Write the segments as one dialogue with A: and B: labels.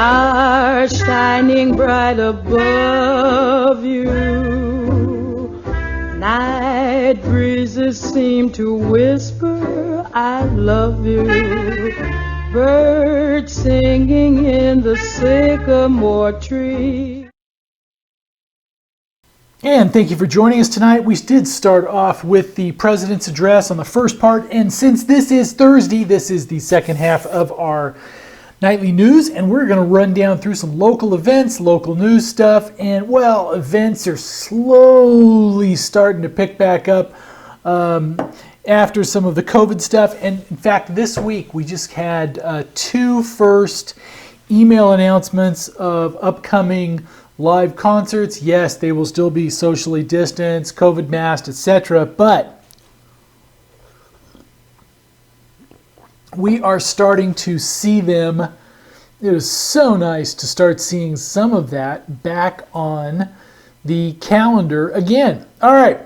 A: stars shining bright above you. Night breezes seem to whisper, I love you. Birds singing in the sycamore tree.
B: And thank you for joining us tonight. We did start off with the President's Address on the first part, and since this is Thursday, this is the second half of our nightly news, and we're going to run down through some local events, local news stuff, and well, events are slowly starting to pick back up after some of the COVID stuff. And in fact, this week we just had two first email announcements of upcoming live concerts. Yes, they will still be socially distanced, COVID masked, etc. But we are starting to see them. It was so nice to start seeing some of that back on the calendar again. All right,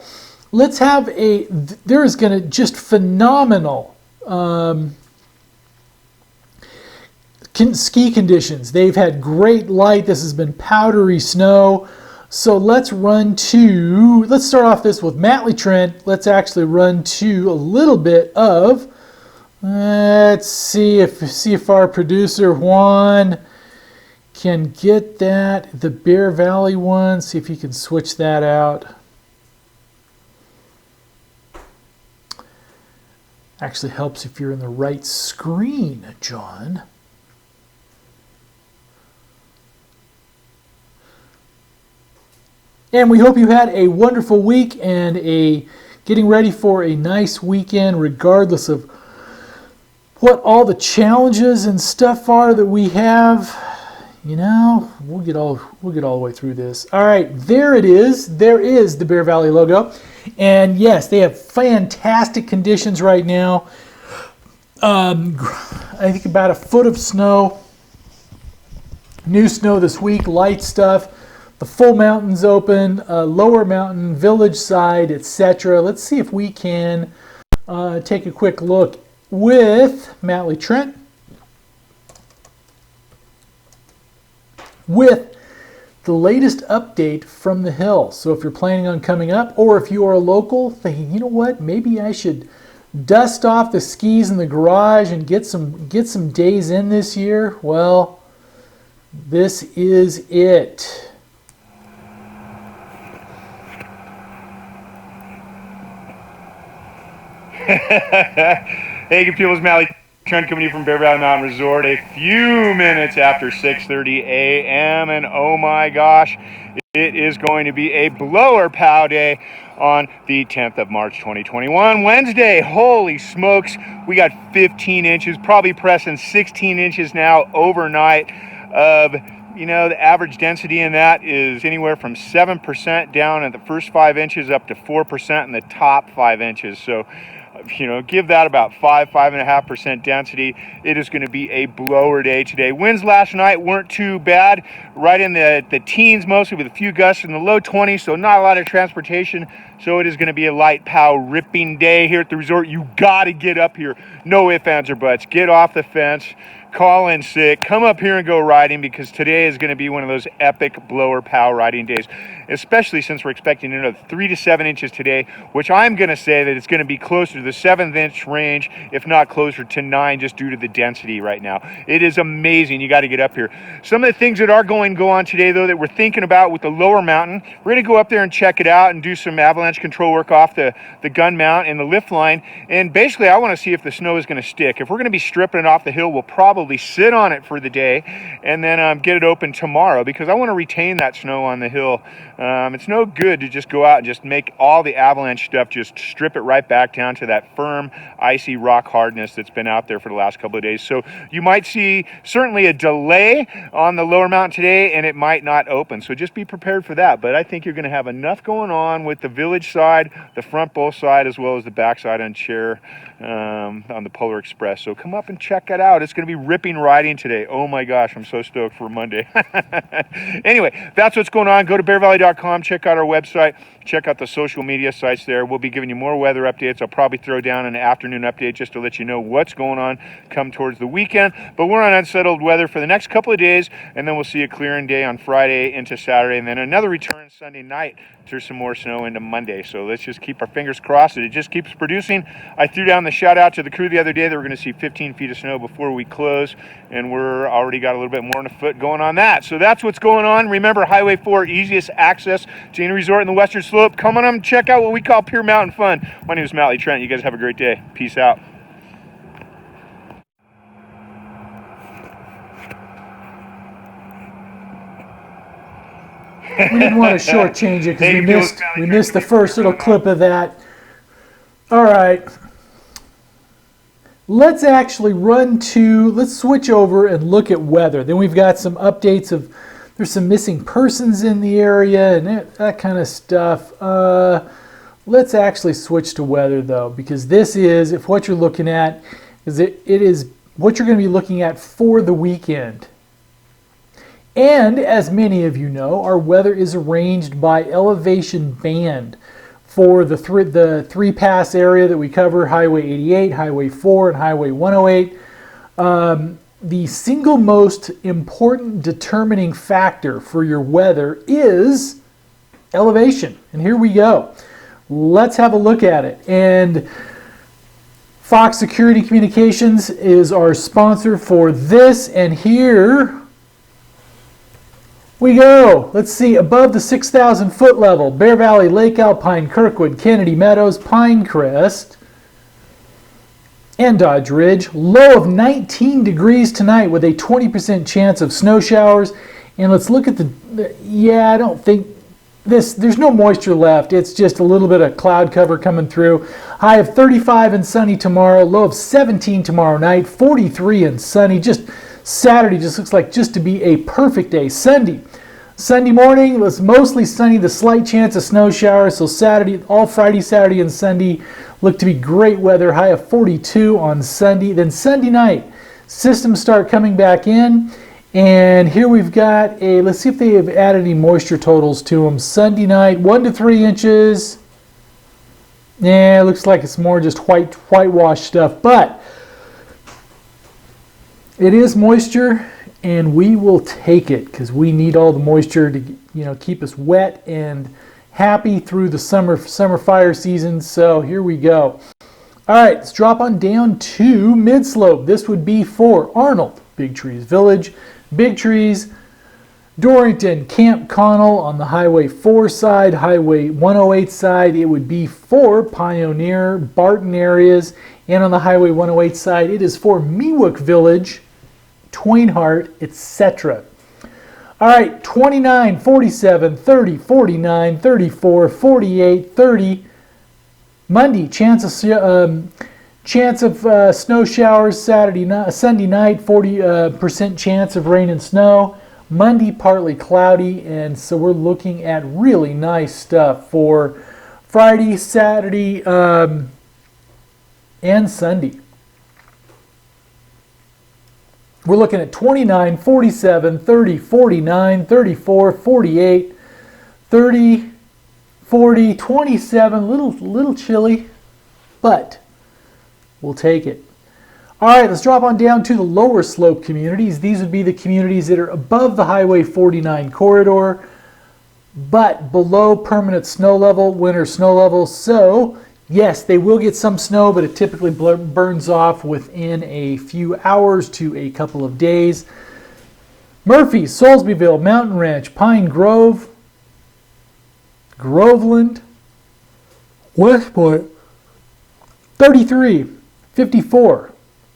B: let's have there is going to just phenomenal ski conditions. They've had great light. This has been powdery snow. So let's start off this with Matley Trent. Let's actually run to a little bit of, let's see if our producer Juan can get that, the Bear Valley one. See if he can switch that out. Actually helps if you're in the right screen, John. And we hope you had a wonderful week and getting ready for a nice weekend, regardless of what all the challenges and stuff are that we have. You know, we'll get all the way through this. All right, there it is. There is the Bear Valley logo. And yes, they have fantastic conditions right now. I think about a foot of snow. New snow this week, light stuff. The full mountain's open, lower mountain, village side, etc. Let's see if we can take a quick look with Matley Trent with the latest update from the hill. So if you're planning on coming up, or if you are a local thinking, you know what, maybe I should dust off the skis in the garage and get some days in this year, well, this is it.
C: Hey, good people, it's Matley Trent coming to you from Bear Valley Mountain Resort a few minutes after 6:30 a.m. And oh my gosh, it is going to be a blower pow day on the 10th of March 2021, Wednesday. Holy smokes, we got 15 inches, probably pressing 16 inches now overnight of, you know, the average density in that is anywhere from 7% down at the first 5 inches up to 4% in the top 5 inches. So, you know, give that about 5.5% density. It is going to be a blower day today. Winds last night weren't too bad, right in the teens mostly, with a few gusts in the low 20s, so not a lot of transportation. So it is going to be a light pow ripping day here at the resort. You got to get up here. No ifs, ands, or buts. Get off the fence. Call in sick, come up here and go riding, because today is going to be one of those epic blower pow riding days, especially since we're expecting another 3 to 7 inches today, which I'm going to say that it's going to be closer to the 7th inch range, if not closer to 9, just due to the density right now. It is amazing. You got to get up here. Some of the things that are going to go on today, though, that we're thinking about with the lower mountain, we're going to go up there and check it out and do some avalanche control work off the gun mount and the lift line. And basically, I want to see if the snow is going to stick. If we're going to be stripping it off the hill, we'll probably sit on it for the day and then get it open tomorrow, because I want to retain that snow on the hill. It's no good to just go out and just make all the avalanche stuff, just strip it right back down to that firm, icy rock hardness that's been out there for the last couple of days. So you might see certainly a delay on the lower mountain today, and it might not open. So just be prepared for that. But I think you're going to have enough going on with the village side, the front both side, as well as the back side on Chair on the Polar Express. So come up and check it out. It's going to be ripping riding today. Oh my gosh, I'm so stoked for Monday. Anyway, that's what's going on. Go to bearvalley.com untitled.com. Check out our website. Check out the social media sites there. We'll be giving you more weather updates. I'll probably throw down an afternoon update just to let you know what's going on come towards the weekend. But we're on unsettled weather for the next couple of days, and then we'll see a clearing day on Friday into Saturday, and then another return Sunday night to some more snow into Monday. So let's just keep our fingers crossed that it just keeps producing. I threw down the shout out to the crew the other day that we're going to see 15 feet of snow before we close, and we're already got a little bit more than a foot going on that. So that's what's going on. Remember, Highway 4, easiest access to any resort in the Western Slope. Come on, check out what we call pure mountain fun. My name is Matt Lee Trent. You guys have a great day. Peace out.
B: We didn't want to shortchange it because we missed the first little clip of that. All right. Let's actually let's switch over and look at weather. Then we've got some updates of, there's some missing persons in the area and that kind of stuff. Let's actually switch to weather though, because this is, if what you're looking at, is it is what you're going to be looking at for the weekend. And as many of you know, our weather is arranged by elevation band for the three pass area that we cover, Highway 88, Highway 4, and Highway 108. The single most important determining factor for your weather is elevation. And here we go. Let's have a look at it. And Fox Security Communications is our sponsor for this. And here we go. Let's see, above the 6,000 foot level, Bear Valley, Lake Alpine, Kirkwood, Kennedy Meadows, Pinecrest, and Dodge Ridge. Low of 19 degrees tonight with a 20% chance of snow showers. And let's look at I don't think there's no moisture left. It's just a little bit of cloud cover coming through. High of 35 and sunny tomorrow. Low of 17 tomorrow night. 43 and sunny. Just Saturday just looks like just to be a perfect day. Sunday morning was mostly sunny, the slight chance of snow showers. So Saturday, all Friday, Saturday, and Sunday look to be great weather. High of 42 on Sunday. Then Sunday night, systems start coming back in. And here we've got let's see if they have added any moisture totals to them. Sunday night, 1 to 3 inches. Yeah, it looks like it's more just whitewash stuff. But it is moisture, and we will take it because we need all the moisture to keep us wet and happy through the summer fire season. So here we go. All right, let's drop on down to mid-slope. This would be for Arnold, Big Trees Village, Big Trees, Dorrington, Camp Connell on the Highway 4 side, Highway 108 side. It would be for Pioneer, Barton areas, and on the Highway 108 side, it is for Meewook Village, Twainhart, etc. All right, 29, 47, 30, 49, 34, 48, 30. Monday, chance of snow showers. Sunday night, 40% chance of rain and snow. Monday, partly cloudy, and so we're looking at really nice stuff for Friday, Saturday, and Sunday. We're looking at 29, 47, 30, 49, 34, 48, 30, 40, 27, little chilly, but we'll take it. All right, let's drop on down to the lower slope communities. These would be the communities that are above the Highway 49 corridor, but below permanent snow level, winter snow level. So yes, they will get some snow, but it typically burns off within a few hours to a couple of days. Murphy, Soulsbyville, Mountain Ranch, Pine Grove, Groveland, West Point, 33, 54,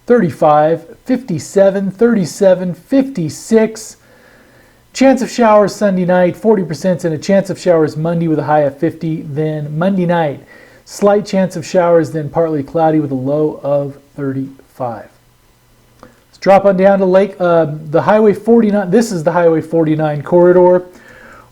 B: 35, 57, 37, 56. Chance of showers Sunday night, 40%, and a chance of showers Monday with a high of 50. Then Monday night, slight chance of showers, then partly cloudy with a low of 35. Let's drop on down to the Highway 49. This is the Highway 49 corridor.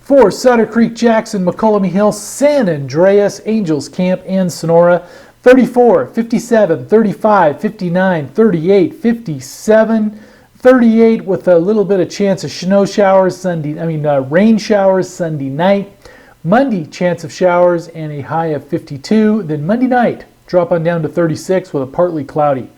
B: For Sutter Creek, Jackson, McCollum Hill, San Andreas, Angels Camp, and Sonora. 34, 57, 35, 59, 38, 57, 38 with a little bit of chance of rain showers Sunday night. Monday, chance of showers and a high of 52. Then Monday night, drop on down to 36 with a partly cloudy.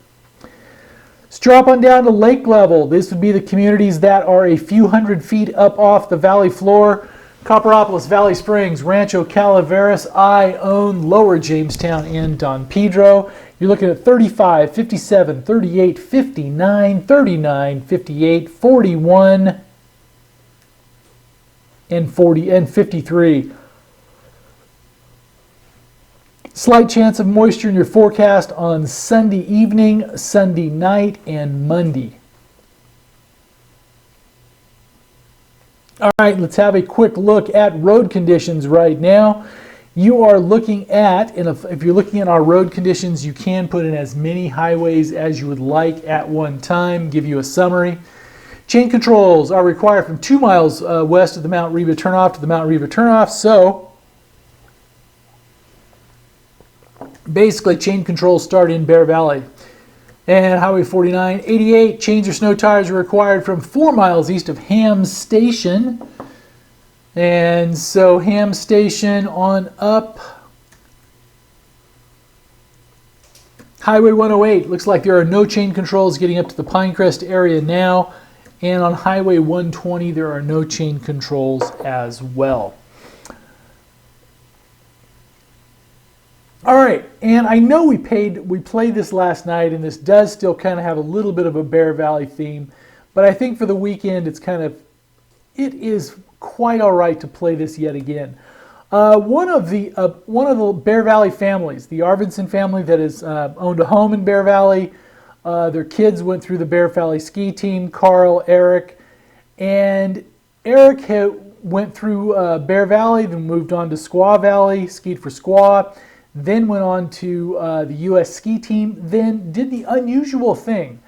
B: Let's drop on down to lake level. This would be the communities that are a few hundred feet up off the valley floor. Copperopolis, Valley Springs, Rancho Calaveras, Ione, Lower Jamestown, and Don Pedro. You're looking at 35, 57, 38, 59, 39, 58, 41, and 40 and 53. Slight chance of moisture in your forecast on Sunday evening, Sunday night, and Monday. All right, let's have a quick look at road conditions right now. You are looking at, and if you're looking at our road conditions, you can put in as many highways as you would like at one time. Give you a summary. Chain controls are required from 2 miles west of the Mount Reba turnoff to the Mount Reba turnoff. So basically, chain controls start in Bear Valley. And Highway 49, 88, chains or snow tires are required from 4 miles east of Ham Station. And so Ham Station on up. Highway 108, looks like there are no chain controls getting up to the Pinecrest area now. And on Highway 120, there are no chain controls as well. All right, and I know we played this last night, and this does still kind of have a little bit of a Bear Valley theme, but I think for the weekend it is quite all right to play this yet again. One of the Bear Valley families, the Arvidsson family that has owned a home in Bear Valley, their kids went through the Bear Valley ski team, Carl, Eric, and Eric went through Bear Valley, then moved on to Squaw Valley, skied for Squaw, then went on to the U.S. ski team, then did the unusual thing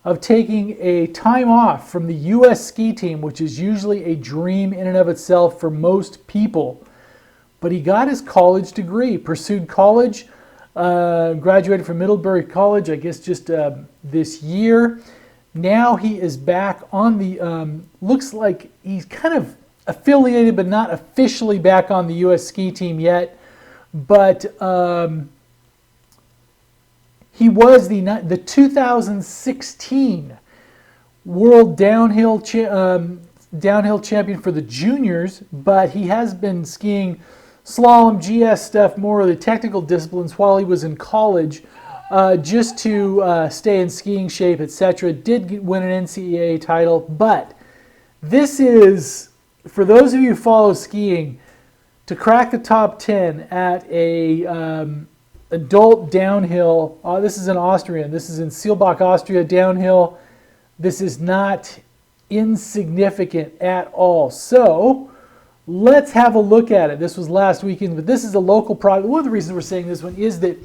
B: of taking a time off from the U.S. ski team, which is usually a dream in and of itself for most people. But he got his college degree, pursued college, graduated from Middlebury College, I guess just this year. Now he is back on the, looks like he's kind of affiliated but not officially back on the U.S. ski team yet. But he was the 2016 World Downhill Champion for the juniors, but he has been skiing slalom, GS stuff, more of the technical disciplines while he was in college, just to stay in skiing shape, etc. Did win an NCAA title, but this is, for those of you who follow skiing, to crack the top 10 at a adult downhill. This is in Austrian. This is in Seelbach, Austria, downhill. This is not insignificant at all. So let's have a look at it. This was last weekend, but this is a local product. One of the reasons we're saying this one is that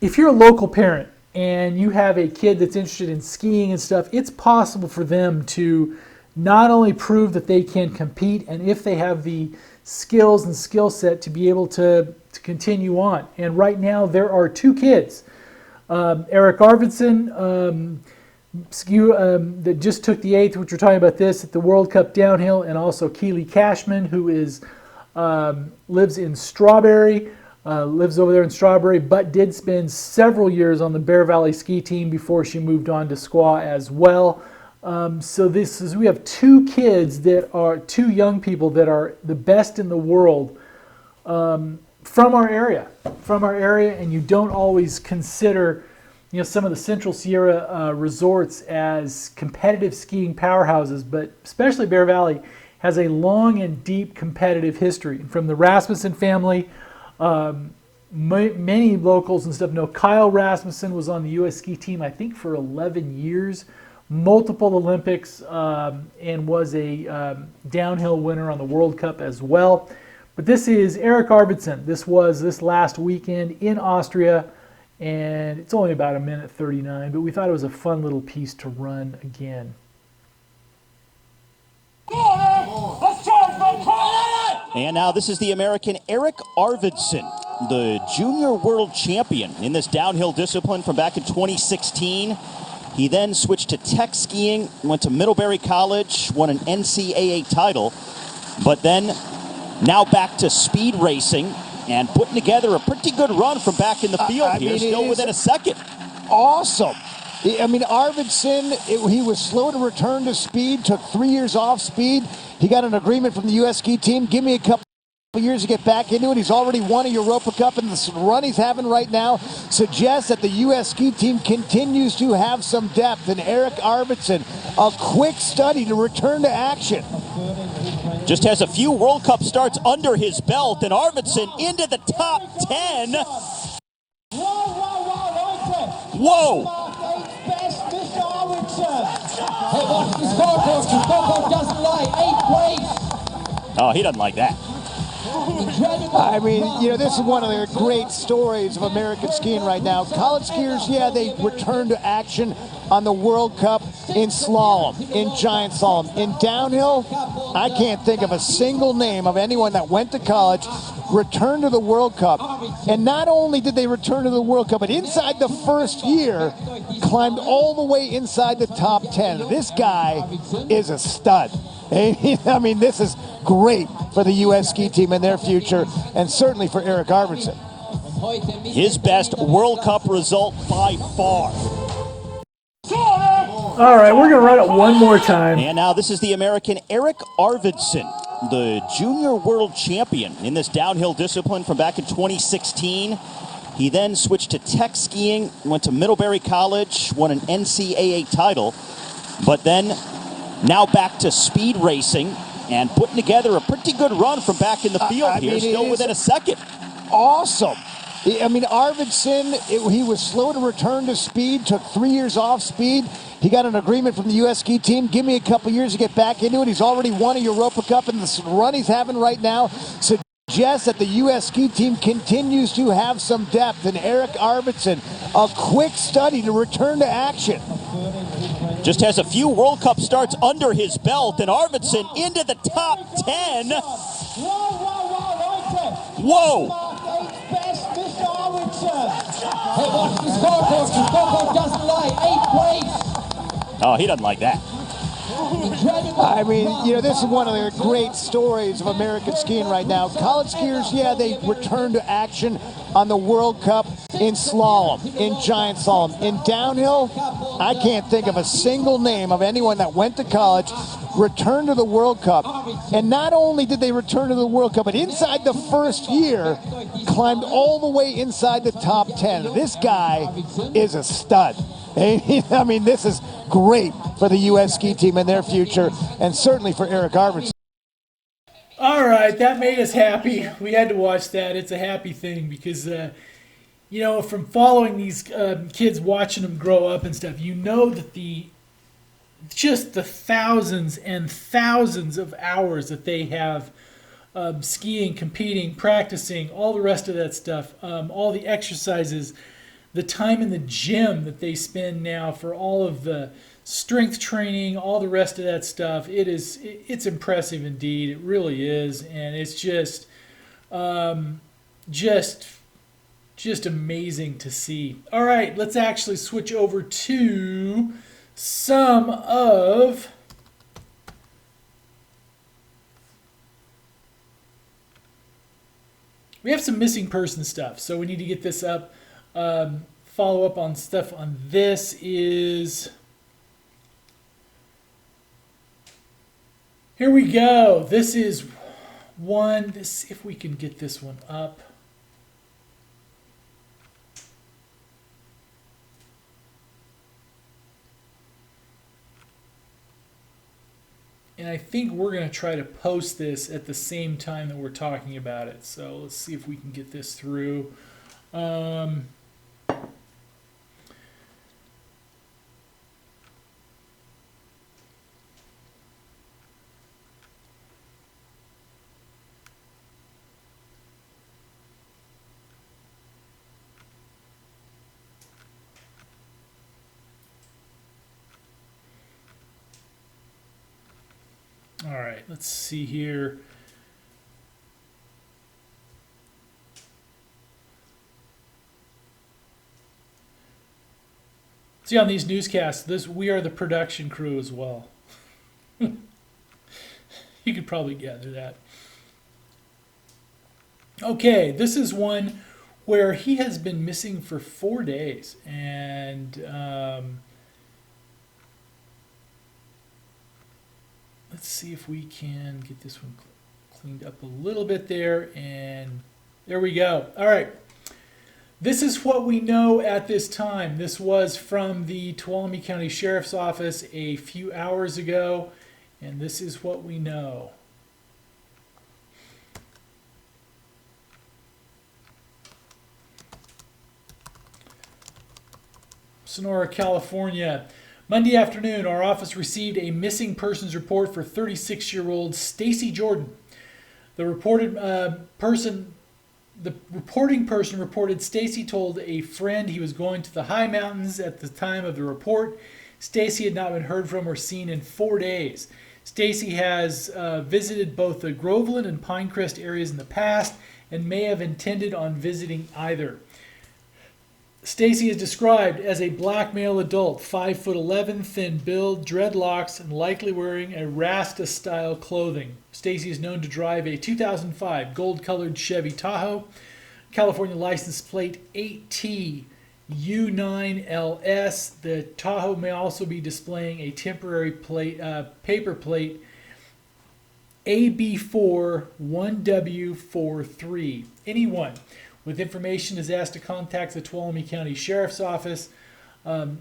B: if you're a local parent and you have a kid that's interested in skiing and stuff, it's possible for them to not only prove that they can compete, and if they have the skills and skill set to be able to continue on. And right now there are 2 kids. Eric Arvidsson, that just took the 8th, which we're talking about this, at the World Cup Downhill, and also Keely Cashman, who is lives in Strawberry, lives over there in Strawberry, but did spend several years on the Bear Valley ski team before she moved on to Squaw as well. So we have 2 kids that are 2 young people that are the best in the world from our area, and you don't always consider, some of the Central Sierra resorts as competitive skiing powerhouses, but especially Bear Valley has a long and deep competitive history. From the Rasmussen family, many locals and stuff know Kyle Rasmussen was on the U.S. ski team, I think, for 11 years. Multiple Olympics, and was a downhill winner on the World Cup as well. But this is Eric Arvidsson. This was this last weekend in Austria, and it's only about 1:39, but we thought it was a fun little piece to run again.
D: And now this is the American Eric Arvidsson, the junior world champion in this downhill discipline from back in 2016. He then switched to tech skiing, went to Middlebury College, won an NCAA title, but then Now back to speed racing and putting together a pretty good run from back in the field here, still within a second.
E: Awesome. I mean, Arvidsson, he was slow to return to speed, took 3 years off speed. He got an agreement from the U.S. ski team. Give me a couple years to get back into it. He's already won a Europa Cup, and the run he's having right now suggests that the U.S. ski team continues to have some depth. And Eric Arvidsson, a quick study to return to action.
D: Just has a few World Cup starts under his belt, and Arvidsson into the top 10. Whoa! Oh, he doesn't like that.
E: I mean, you know, this is one of the great stories of American skiing right now. College skiers, yeah, they return to action on the World Cup in slalom, in giant slalom. In downhill, I can't think of a single name of anyone that went to college, returned to the World Cup. And not only did they return to the World Cup, but inside the first year, climbed all the way inside the top 10. This guy is a stud. I mean, this is great for the U.S. ski team and their future, and certainly for Eric Arvidsson.
D: His best World Cup result by far.
B: All right, we're going to run it one more time.
D: And now this is the American Eric Arvidsson, the junior world champion in this downhill discipline from back in 2016. He then switched to tech skiing, went to Middlebury College, won an NCAA title, but then now back to speed racing and putting together a pretty good run from back in the field here, still within a second.
E: Awesome. I mean, Arvidsson, he was slow to return to speed, took 3 years off speed. He got an agreement from the U.S. ski team. Give me a couple years to get back into it. He's already won a Europa Cup, and the run he's having right now suggests that the U.S. ski team continues to have some depth. And Eric Arvidsson, a quick study to return to action.
D: Just has a few World Cup starts under his belt, and Arvidsson into the top 10. Whoa! Oh, he doesn't like that.
E: I mean, you know, this is one of the great stories of American skiing right now. College skiers, yeah, they return to action on the World Cup in slalom, in giant slalom. In downhill, I can't think of a single name of anyone that went to college, returned to the World Cup. And not only did they return to the World Cup, but inside the first year, climbed all the way inside the top 10. This guy is a stud. I mean, this is great for the U.S. ski team and their future, and certainly for Eric Arvidsson.
B: All right, that made us happy. We had to watch that. It's a happy thing because, you know, from following these kids, watching them grow up and stuff, you know that just the thousands and thousands of hours that they have skiing, competing, practicing, all the rest of that stuff, all the exercises, the time in the gym that they spend now for all of the strength training, all the rest of that stuff. It's impressive indeed. It really is, and it's just amazing to see. All right, let's actually switch over to some of we have some missing person stuff, so we need to get this up. Follow up on stuff on this is, here we go. This is one, let's see if we can get this one up. And I think we're going to try to post this at the same time that we're talking about it. So let's see if we can get this through. All right, let's see here. See, on these newscasts, we are the production crew as well. You could probably gather that. Okay, this is one where he has been missing for 4 days, and let's see if we can get this one cleaned up a little bit there, and there we go. All right. This is what we know at this time. This was from the Tuolumne County Sheriff's Office a few hours ago, and this is what we know. Sonora, California. Monday afternoon, our office received a missing persons report for 36-year-old Stacy Jordan. The reporting person reported Stacy told a friend he was going to the high mountains at the time of the report. Stacy had not been heard from or seen in 4 days. Stacy has visited both the Groveland and Pinecrest areas in the past and may have intended on visiting either. Stacy is described as a black male adult, 5'11", thin build, dreadlocks, and likely wearing a Rasta-style clothing. Stacy is known to drive a 2005 gold-colored Chevy Tahoe, California license plate 8T U9LS. The Tahoe may also be displaying a temporary paper plate AB4 1W43. Anyone with information is asked to contact the Tuolumne County Sheriff's Office and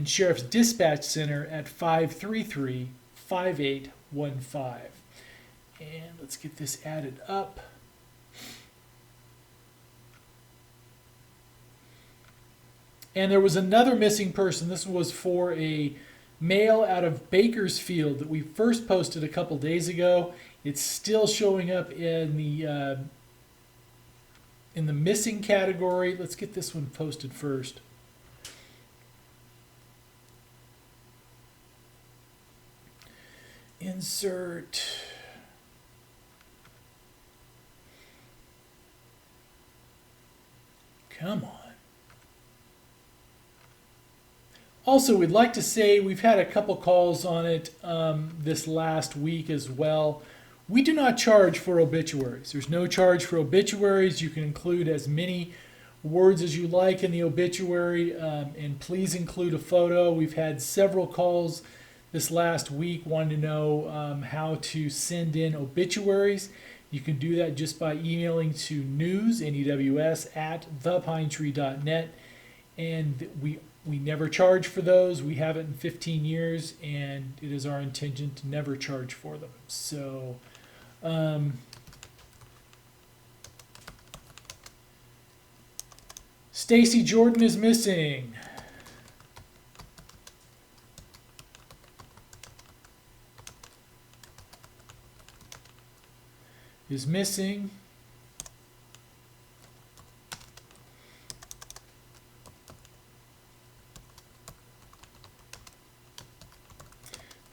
B: Sheriff's Dispatch Center at 533-5815. And let's get this added up. And there was another missing person. This was for a male out of Bakersfield that we first posted a couple days ago. It's still showing up in the missing category. Let's get this one posted first. Insert. Come on. Also, we'd like to say we've had a couple calls on it this last week as well. We do not charge for obituaries. There's no charge for obituaries. You can include as many words as you like in the obituary, and please include a photo. We've had several calls this last week wanting to know how to send in obituaries. You can do that just by emailing to news, at thepinetree.net, and we never charge for those. We haven't in 15 years, and it is our intention to never charge for them. So, Stacy Jordan is missing. Is missing.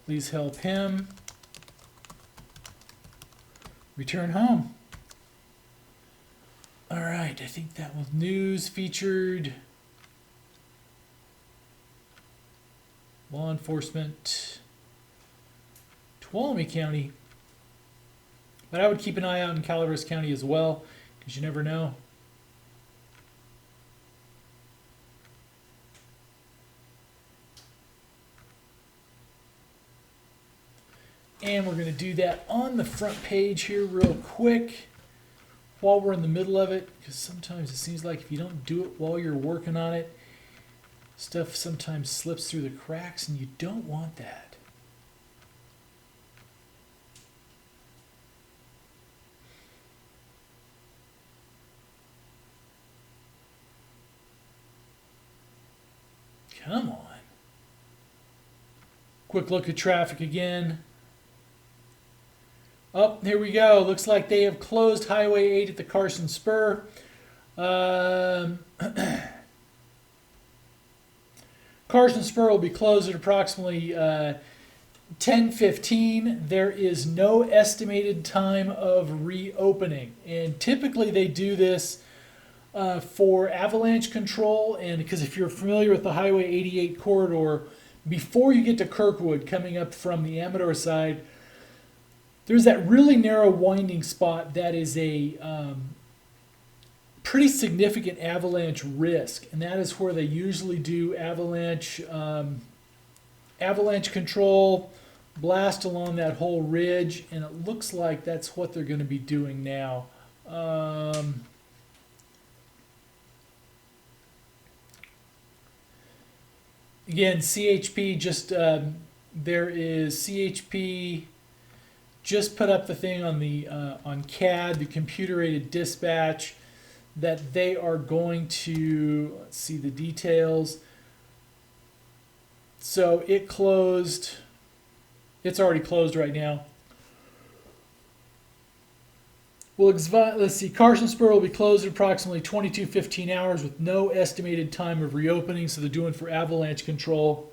B: Please help him return home. All right, I think that was news featured. Law enforcement, Tuolumne County. But I would keep an eye out in Calaveras County as well, because you never know. And we're going to do that on the front page here real quick while we're in the middle of it, because sometimes it seems like if you don't do it while you're working on it, stuff sometimes slips through the cracks, and you don't want that. Come on. Quick look at traffic again. Oh, here we go. Looks like they have closed Highway 8 at the Carson Spur. Carson Spur will be closed at approximately 10:15. There is no estimated time of reopening. And typically they do this for avalanche control, and because if you're familiar with the Highway 88 corridor, before you get to Kirkwood coming up from the Amador side, there's that really narrow winding spot that is a pretty significant avalanche risk, and that is where they usually do avalanche control, blast along that whole ridge, and it looks like that's what they're going to be doing now. Again, CHP just there is CHP just put up the thing on the on CAD, the computer-aided dispatch, that they are going to, let's see the details. So it closed. It's already closed right now. Well, let's see. Carson Spur will be closed at approximately 22:15 hours with no estimated time of reopening. So they're doing for avalanche control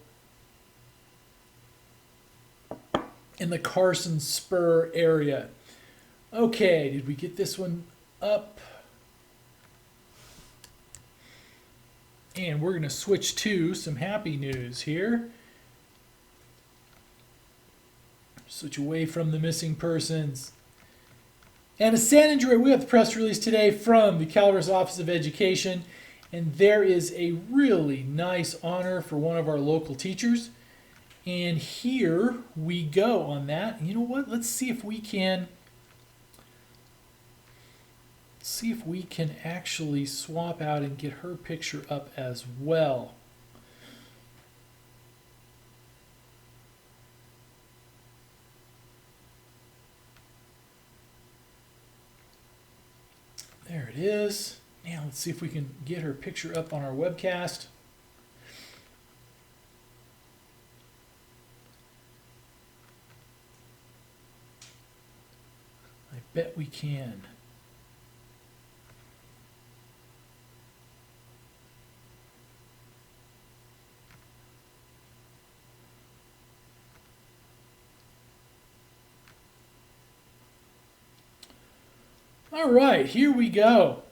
B: in the Carson Spur area. Okay, did we get this one up? And we're going to switch to some happy news here. Switch away from the missing persons. And a San Andreas, we have the press release today from the Calaveras Office of Education, and there is a really nice honor for one of our local teachers. And here we go on that. And you know what? Let's see if we can actually swap out and get her picture up as well. There it is. Now let's see if we can get her picture up on our webcast. I bet we can. All right, here we go.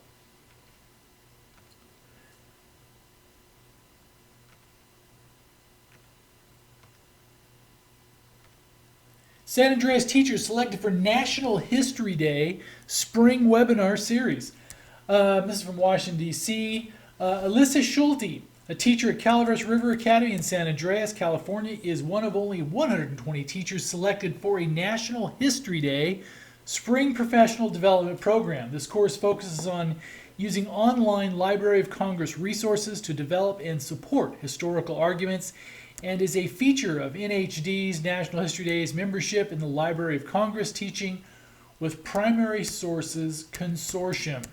B: San Andreas teachers selected for National History Day Spring Webinar Series. This is from Washington, D.C. Alyssa Schulte, a teacher at Calaveras River Academy in San Andreas, California, is one of only 120 teachers selected for a National History Day Spring Professional Development Program. This course focuses on using online Library of Congress resources to develop and support historical arguments and is a feature of NHD's National History Days membership in the Library of Congress Teaching with Primary Sources Consortium.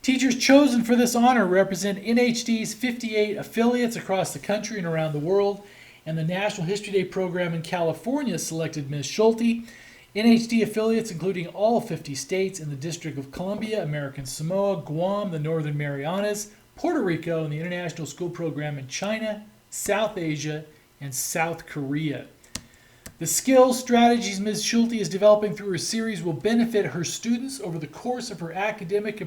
B: Teachers chosen for this honor represent NHD's 58 affiliates across the country and around the world, and the National History Day program in California selected Ms. Schulte. NHD affiliates including all 50 states in the District of Columbia, American Samoa, Guam, the Northern Marianas, Puerto Rico, and the International School Program in China, South Asia, and South Korea. The skills, strategies Ms. Schulte is developing through her series will benefit her students over the course of their academic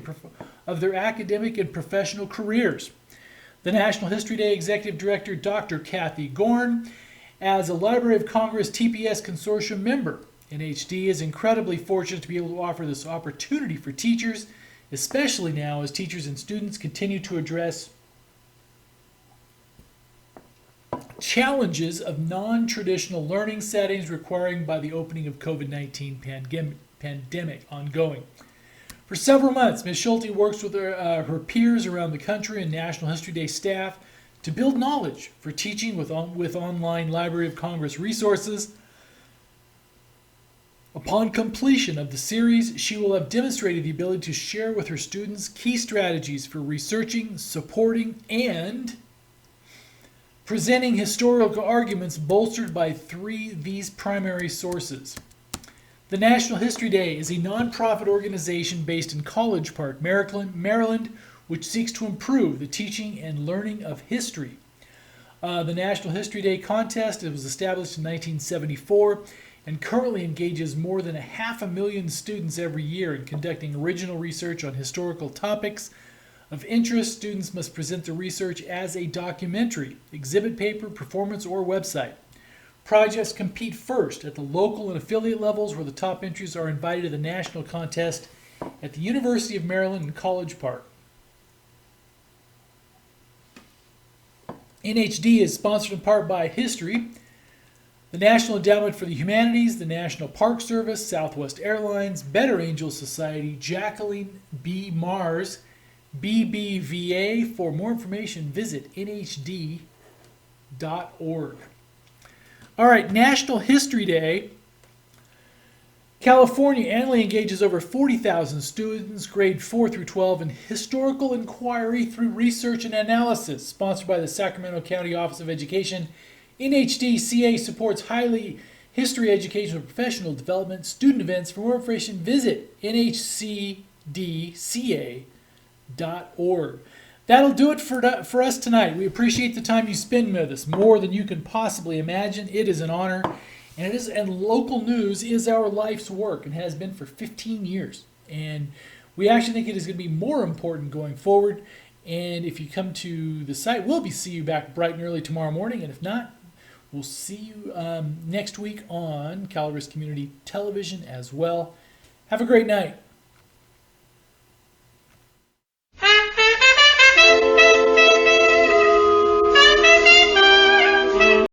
B: and professional careers. The National History Day Executive Director, Dr. Kathy Gorn, as a Library of Congress TPS Consortium member, NHD is incredibly fortunate to be able to offer this opportunity for teachers, especially now as teachers and students continue to address challenges of non-traditional learning settings requiring by the opening of COVID-19 pandemic ongoing. For several months, Ms. Schulte works with her peers around the country and National History Day staff to build knowledge for teaching with online Library of Congress resources. Upon completion of the series, she will have demonstrated the ability to share with her students key strategies for researching, supporting, and presenting historical arguments bolstered by these primary sources. The National History Day is a nonprofit organization based in College Park, Maryland, which seeks to improve the teaching and learning of history. The National History Day contest, it was established in 1974 and currently engages more than 500,000 students every year in conducting original research on historical topics of interest. Students must present the research as a documentary, exhibit paper, performance, or website. Projects compete first at the local and affiliate levels, where the top entries are invited to the national contest at the University of Maryland in College Park. NHD is sponsored in part by History, the National Endowment for the Humanities, the National Park Service, Southwest Airlines, Better Angels Society, Jacqueline B. Mars, BBVA. For more information, visit nhd.org. All right, National History Day. California annually engages over 40,000 students, grade 4 through 12, in historical inquiry through research and analysis. Sponsored by the Sacramento County Office of Education, NHDCA supports highly history educational and professional development, student events. For more information, visit nhcdca.org. That'll do it for us tonight. We appreciate the time you spend with us, more than you can possibly imagine. It is an honor. And local news is our life's work and has been for 15 years. And we actually think it is going to be more important going forward. And if you come to the site, we'll see you back bright and early tomorrow morning. And if not, we'll see you next week on Calaveras Community Television as well. Have a great night.